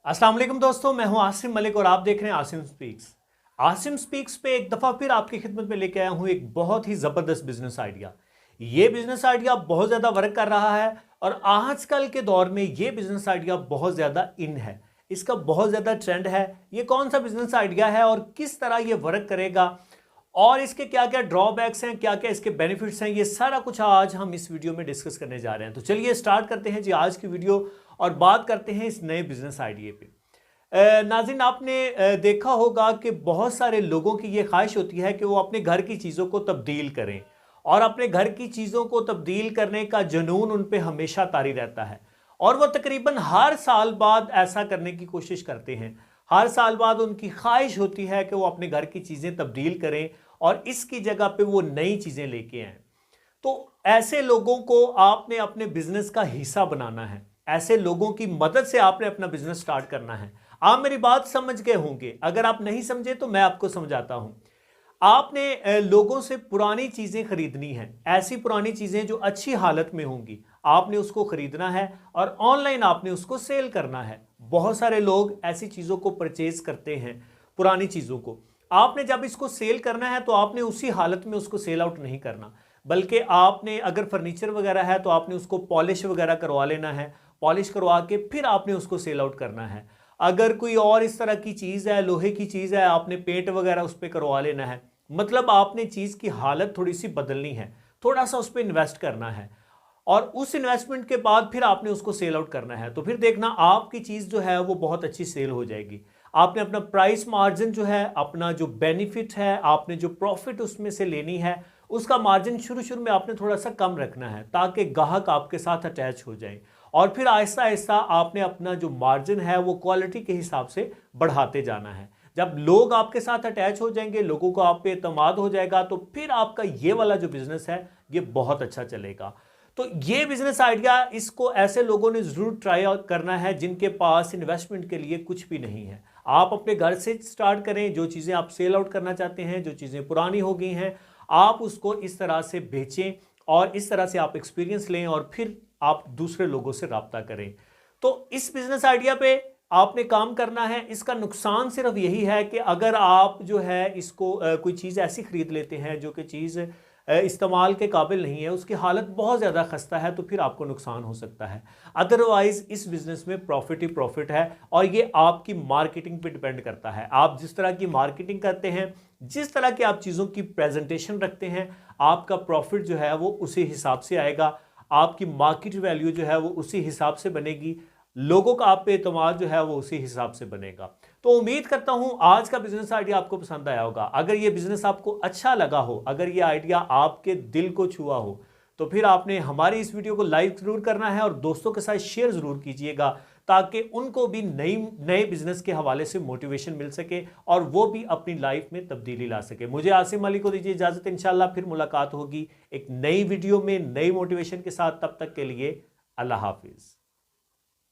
अस्सलाम वालेकुम दोस्तों, मैं हूं आसिम मलिक और आप देख रहे हैं आसिम स्पीक्स। आसिम स्पीक्स पे एक दफ़ा फिर आपकी खिदमत में लेके आया हूं एक बहुत ही ज़बरदस्त बिजनेस आइडिया। ये बिजनेस आइडिया बहुत ज़्यादा वर्क कर रहा है और आजकल के दौर में ये बिजनेस आइडिया बहुत ज़्यादा इन है, इसका बहुत ज़्यादा ट्रेंड है। ये कौन सा बिजनेस आइडिया है और किस तरह ये वर्क करेगा और इसके क्या क्या ड्रॉबैक्स हैं, क्या क्या इसके बेनिफिट्स हैं, ये सारा कुछ आज हम इस वीडियो में डिस्कस करने जा रहे हैं। तो चलिए स्टार्ट करते हैं जी आज की वीडियो और बात करते हैं इस नए बिजनेस आइडिया पे। नाज़रीन, आपने देखा होगा कि बहुत सारे लोगों की ये ख्वाहिश होती है कि वो अपने घर की चीज़ों को तब्दील करें और अपने घर की चीज़ों को तब्दील करने का जुनून उन पे हमेशा तारी रहता है और वो तकरीबन हर साल बाद ऐसा करने की कोशिश करते हैं। हर साल बाद उनकी ख्वाहिश होती है कि वो अपने घर की चीज़ें तब्दील करें और इसकी जगह पे वो नई चीज़ें लेके आएँ। तो ऐसे लोगों को आपने अपने बिजनेस का हिस्सा बनाना है, ऐसे लोगों की मदद से आपने अपना बिजनेस स्टार्ट करना है। आप मेरी बात समझ गए होंगे, अगर आप नहीं समझे तो मैं आपको समझाता हूं। आपने लोगों से पुरानी चीजें खरीदनी है, ऐसी पुरानी चीजें जो अच्छी हालत में होंगी, आपने उसको खरीदना है और ऑनलाइन आपने उसको सेल करना है। बहुत सारे लोग ऐसी चीजों को परचेज करते हैं, पुरानी चीजों को। आपने जब इसको सेल करना है तो आपने उसी हालत में उसको सेल आउट नहीं करना, बल्कि आपने अगर फर्नीचर वगैरह है तो आपने उसको पॉलिश वगैरह करवा लेना है, पॉलिश करवा के फिर आपने उसको सेल आउट करना है। अगर कोई और इस तरह की चीज़ है, लोहे की चीज़ है, आपने पेंट वगैरह उस पर करवा लेना है। मतलब आपने चीज़ की हालत थोड़ी सी बदलनी है, थोड़ा सा उस पर इन्वेस्ट करना है और उस इन्वेस्टमेंट के बाद फिर आपने उसको सेल आउट करना है। तो फिर देखना आपकी चीज़ जो है वो बहुत अच्छी सेल हो जाएगी। आपने अपना प्राइस मार्जिन जो है, अपना जो बेनिफिट है, आपने जो प्रॉफिट उसमें से लेनी है, उसका मार्जिन शुरू में आपने थोड़ा सा कम रखना है ताकि ग्राहक आपके साथ अटैच हो जाए और फिर आहिस्ता आहिस्ता आपने अपना जो मार्जिन है वो क्वालिटी के हिसाब से बढ़ाते जाना है। जब लोग आपके साथ अटैच हो जाएंगे, लोगों को आप पे एतमाद हो जाएगा, तो फिर आपका ये वाला जो बिजनेस है ये बहुत अच्छा चलेगा। तो ये बिजनेस आइडिया, इसको ऐसे लोगों ने जरूर ट्राई आउट करना है जिनके पास इन्वेस्टमेंट के लिए कुछ भी नहीं है। आप अपने घर से स्टार्ट करें, जो चीज़ें आप सेल आउट करना चाहते हैं, जो चीज़ें पुरानी हो गई हैं, आप उसको इस तरह से बेचें और इस तरह से आप एक्सपीरियंस लें और फिर आप दूसरे लोगों से राब्ता करें। तो इस बिजनेस आइडिया पे आपने काम करना है। इसका नुकसान सिर्फ यही है कि अगर आप जो है इसको कोई चीज़ ऐसी खरीद लेते हैं जो कि चीज़ इस्तेमाल के काबिल नहीं है, उसकी हालत बहुत ज़्यादा खस्ता है, तो फिर आपको नुकसान हो सकता है। अदरवाइज़ इस बिज़नेस में प्रॉफिट ही प्रॉफिट है और ये आपकी मार्केटिंग पे डिपेंड करता है। आप जिस तरह की मार्केटिंग करते हैं, जिस तरह की आप चीज़ों की प्रेजेंटेशन रखते हैं, आपका प्रॉफिट जो है वो उसी हिसाब से आएगा, आपकी मार्केट वैल्यू जो है वो उसी हिसाब से बनेगी, लोगों का आप पे एतमाद जो है वो उसी हिसाब से बनेगा। तो उम्मीद करता हूं आज का बिजनेस आइडिया आपको पसंद आया होगा। अगर ये बिजनेस आपको अच्छा लगा हो, अगर ये आइडिया आपके दिल को छुआ हो, तो फिर आपने हमारी इस वीडियो को लाइक जरूर करना है और दोस्तों के साथ शेयर जरूर कीजिएगा ताकि उनको भी नए बिजनेस के हवाले से मोटिवेशन मिल सके और वो भी अपनी लाइफ में तब्दीली ला सके। मुझे आसिम अली को दीजिए इजाजत, इंशाल्लाह फिर मुलाकात होगी एक नई वीडियो में नई मोटिवेशन के साथ। तब तक के लिए अल्लाह हाफिज।